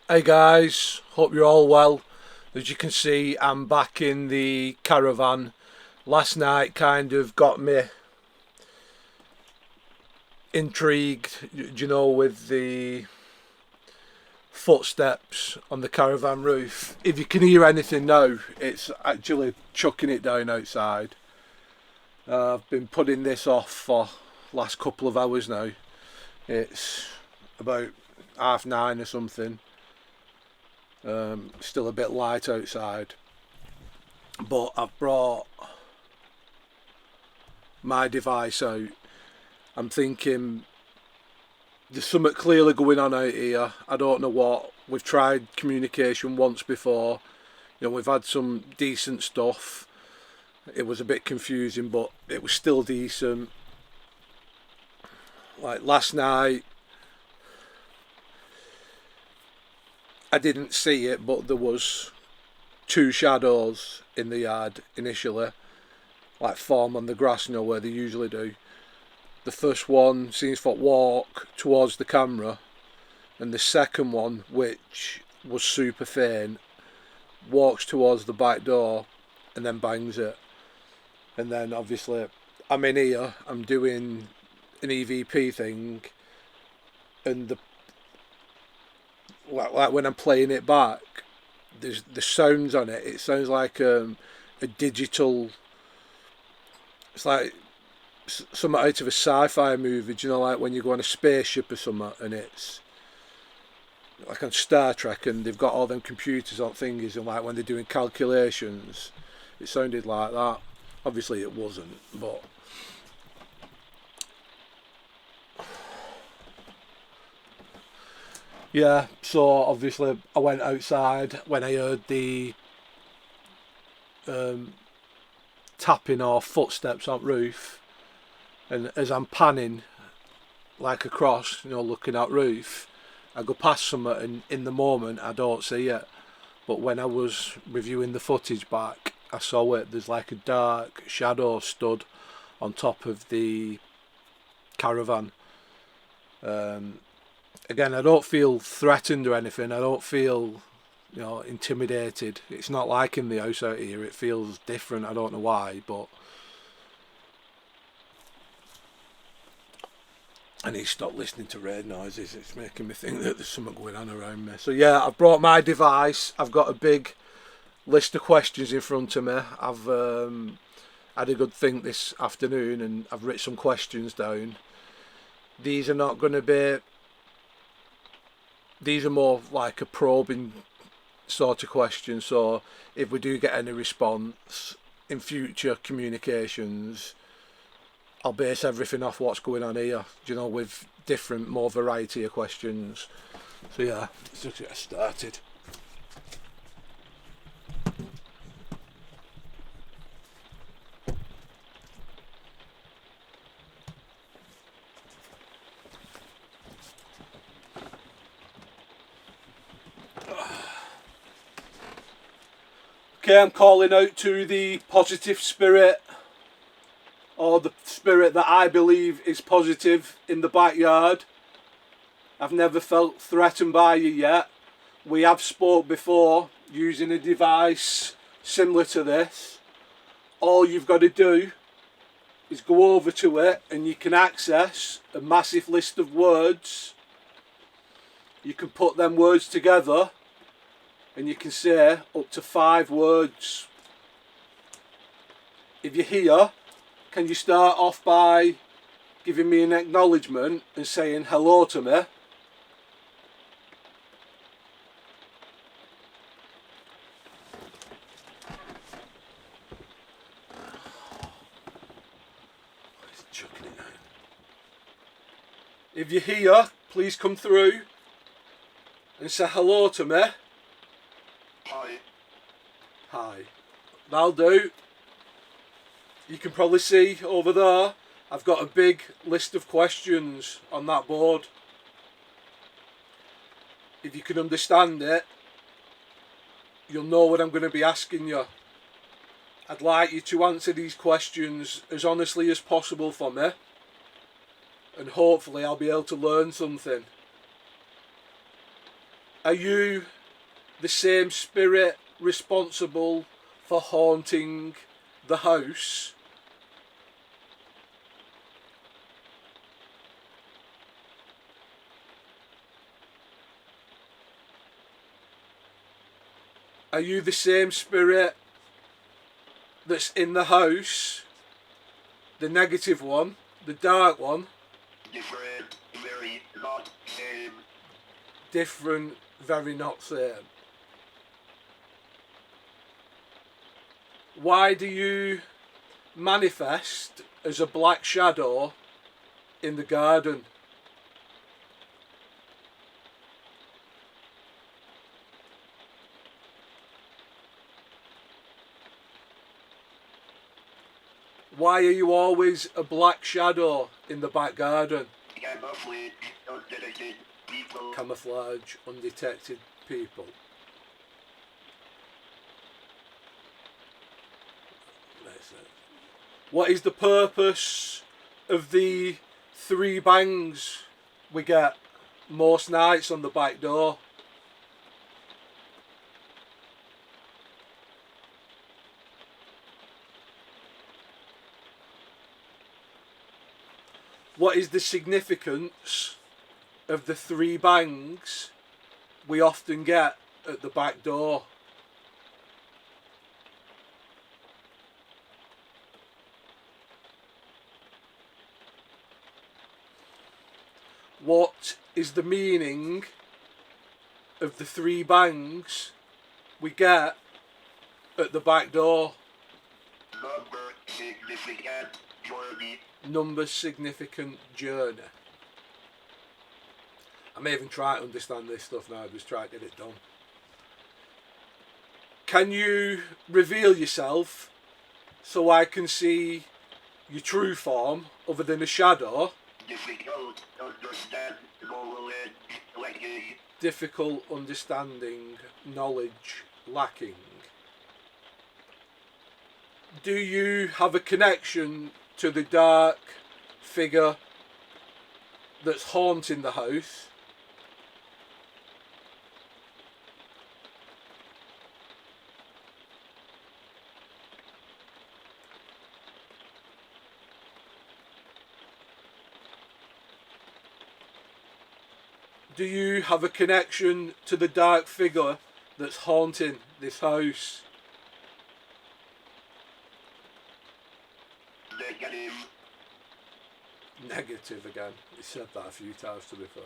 Hey guys, hope you're all well. As you can see, I'm back in the caravan. Last night kind of got me intrigued, with the footsteps on the caravan roof. If you can hear anything now, it's actually chucking it down outside. I've been putting this off for last couple of hours now. It's about 9:30 or something. Still a bit light outside, but I've brought my device out. I'm thinking there's something clearly going on out here. I don't know what. We've tried communication once before. We've had some decent stuff. It was a bit confusing, but it was still decent. Like last night, I didn't see it, but there was two shadows in the yard initially, like form on the grass, where they usually do. The first one seems to walk towards the camera, and the second one, which was super faint, walks towards the back door and then bangs it. And then obviously I'm in here, I'm doing an EVP thing, and like when I'm playing it back, there's the sounds on it. It sounds like a digital. It's like something out of a sci-fi movie. Do you know, like when you go on a spaceship or something, and it's like on Star Trek, and they've got all them computers on thingies, and like when they're doing calculations, it sounded like that. Obviously, it wasn't, but. Yeah, so obviously I went outside when I heard the um, tapping or footsteps on roof, and as I'm panning like across, looking at roof, I go past something, and in the moment I don't see it, but when I was reviewing the footage back, I saw it. There's like a dark shadow stood on top of the caravan. Um, Again, I don't feel threatened or anything. I don't feel, intimidated. It's not like in the house out here. It feels different. I don't know why, but I need to stop listening to rain noises. It's making me think that there's something going on around me. So yeah, I've brought my device. I've got a big list of questions in front of me. I've had a good think this afternoon, and I've written some questions down. These are not going to be. These are more like a probing sort of question. So if we do get any response in future communications, I'll base everything off what's going on here, with different, more variety of questions. So yeah, let's just get started. Okay, I'm calling out to the positive spirit, or the spirit that I believe is positive in the backyard. I've never felt threatened by you yet. We have spoke before using a device similar to this. All you've got to do is go over to it, and you can access a massive list of words. You can put them words together, and you can say up to 5 words. If you're here, can you start off by giving me an acknowledgement and saying hello to me? Chucking it now. If you're here, please come through and say hello to me. Hi. Hi. That'll do. You can probably see over there, I've got a big list of questions on that board. If you can understand it, you'll know what I'm going to be asking you. I'd like you to answer these questions as honestly as possible for me, and hopefully I'll be able to learn something. Are you the same spirit responsible for haunting the house? Are you the same spirit that's in the house, the negative one, the dark one? Different, very not same. Different, very not same. Why do you manifest as a black shadow in the garden? Why are you always a black shadow in the back garden? Camouflage, undetected people. Camouflage, undetected people. What is the purpose of the 3 bangs we get most nights on the back door? What is the significance of the 3 bangs we often get at the back door? What is the meaning of the 3 bangs we get at the back door? Number significant journey. Number significant journey. I may even try to understand this stuff now, just try to get it done. Can you reveal yourself so I can see your true form other than a shadow? Difficult, understand, knowledge, lacking. Difficult understanding, knowledge lacking. Do you have a connection to the dark figure that's haunting the house? Do you have a connection to the dark figure that's haunting this house? Negative. Negative again. You said that a few times to be fair.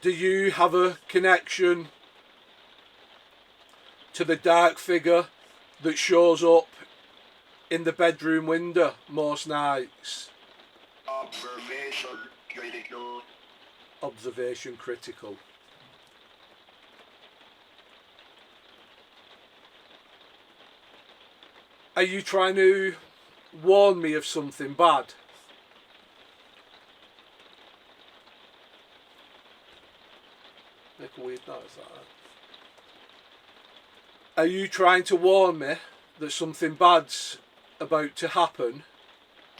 Do you have a connection to the dark figure that shows up in the bedroom window most nights? Observation critical. Observation critical. Are you trying to warn me of something bad? Make a weird noise like that. Are you trying to warn me that something bad's about to happen?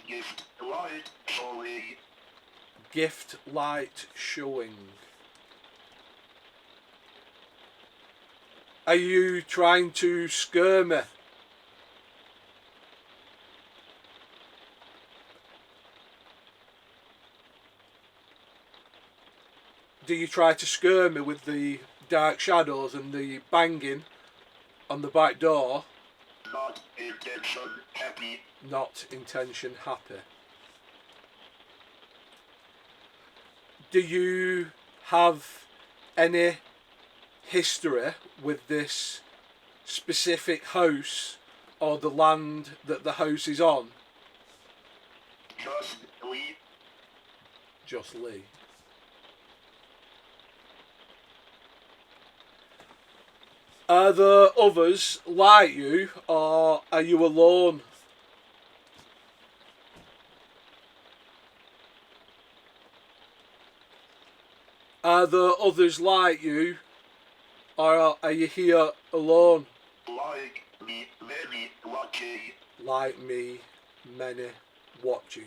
Gift light showing. Gift light showing. Are you trying to scare me? Do you try to scare me with the dark shadows and the banging on the back door? Not intention happy. Not intention happy. Do you have any history with this specific house or the land that the house is on? Just leave. Just Lee. Are there others like you, or are you alone? Are there others like you, or are you here alone? Like me, many watching. Like me, many watching.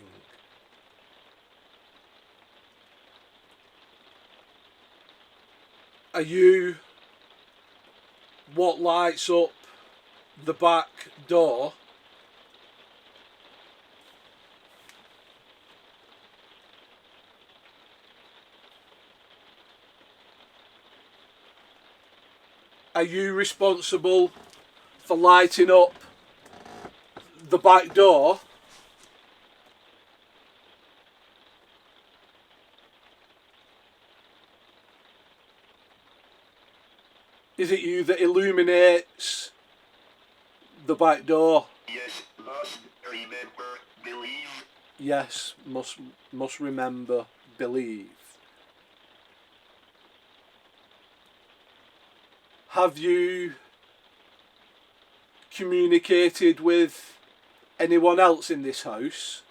Are you what lights up the back door? Are you responsible for lighting up the back door? Is it you that illuminates the back door? Yes, must remember, believe. Yes, must remember, believe. Have you communicated with anyone else in this house?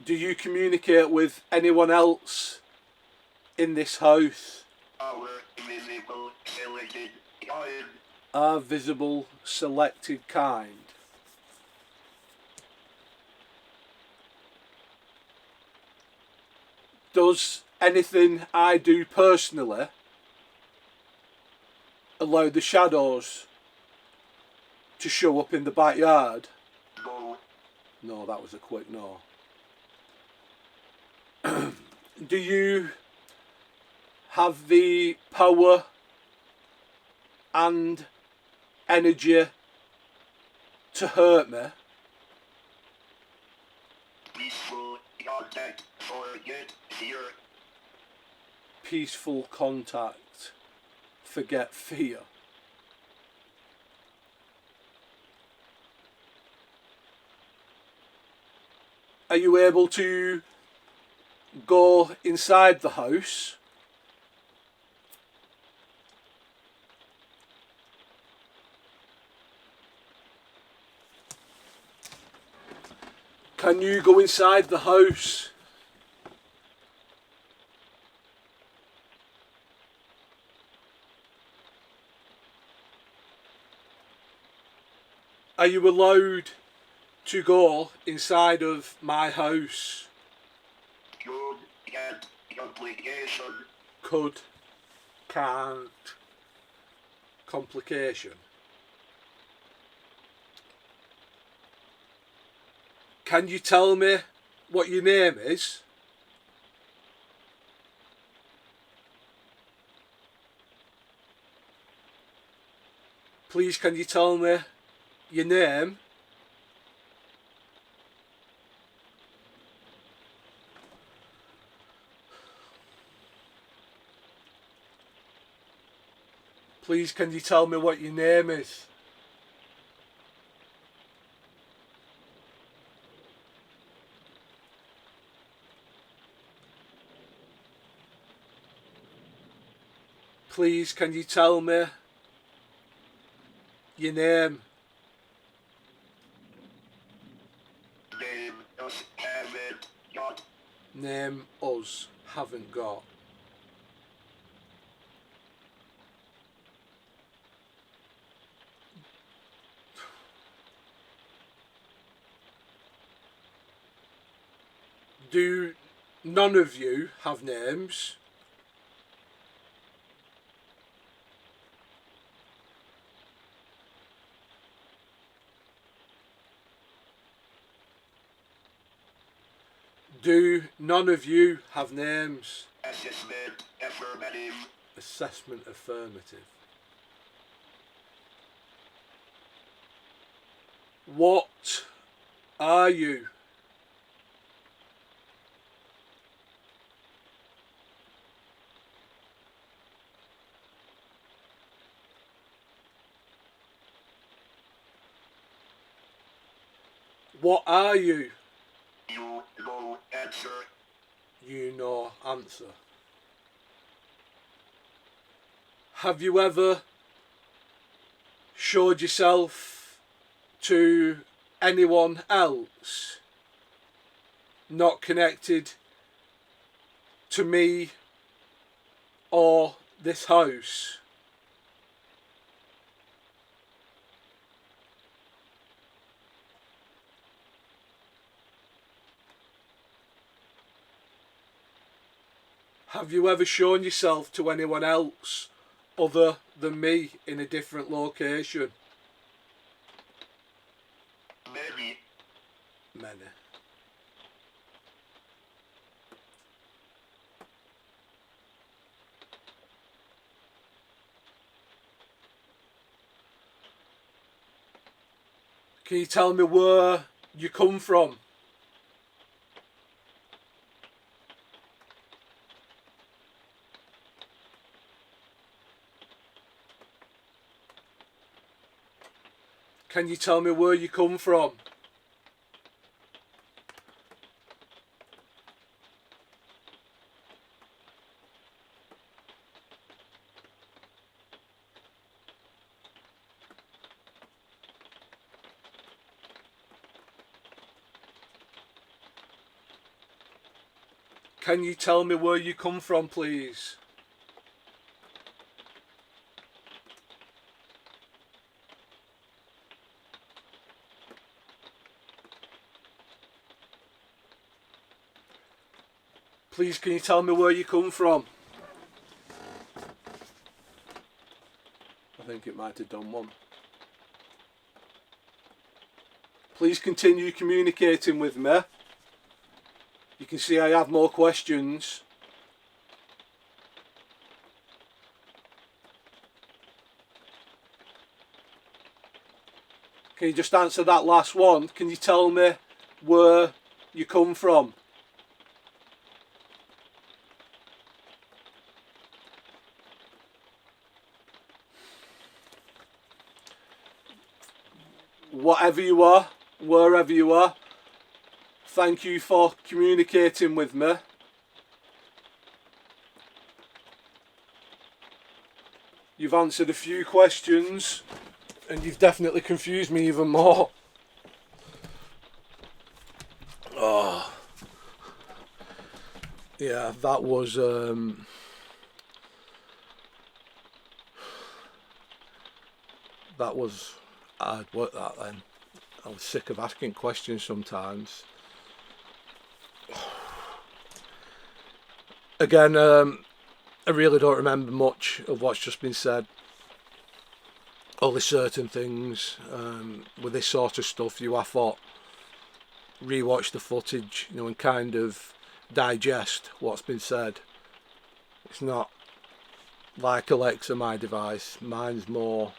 Do you communicate with anyone else in this house? Our visible selected kind. Are visible selected kind? Does anything I do personally allow the shadows to show up in the backyard? No. No, that was a quick no. Do you have the power and energy to hurt me? Peaceful contact, forget fear. Peaceful contact, forget fear. Are you able to go inside the house? Can you go inside the house? Are you allowed to go inside of my house? Good and complication. Could, can't, complication. Can you tell me what your name is? Please, can you tell me your name? Please, can you tell me what your name is? Please, can you tell me your name? Name us haven't got. Name us haven't got. Do none of you have names? Do none of you have names? Assessment affirmative. Assessment affirmative. What are you? What are you? You know answer. You know answer. Have you ever showed yourself to anyone else not connected to me or this house? Have you ever shown yourself to anyone else other than me in a different location? Many. Many. Can you tell me where you come from? Can you tell me where you come from? Can you tell me where you come from, please? Please, can you tell me where you come from? I think it might have done one. Please continue communicating with me. You can see I have more questions. Can you just answer that last one? Can you tell me where you come from? Whatever you are, wherever you are, thank you for communicating with me. You've answered a few questions and you've definitely confused me even more. Oh. Yeah, that was hard work that then. I was sick of asking questions sometimes. Again, I really don't remember much of what's just been said. Only certain things. With this sort of stuff, you have to rewatch the footage, and kind of digest what's been said. It's not like Alexa, my device. Mine's more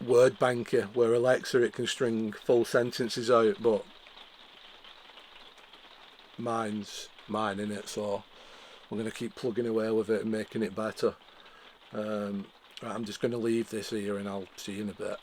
word banker, where Alexa, it can string full sentences out, but mine's mine in it, so I'm going to keep plugging away with it and making it better. Right, I'm just going to leave this here and I'll see you in a bit.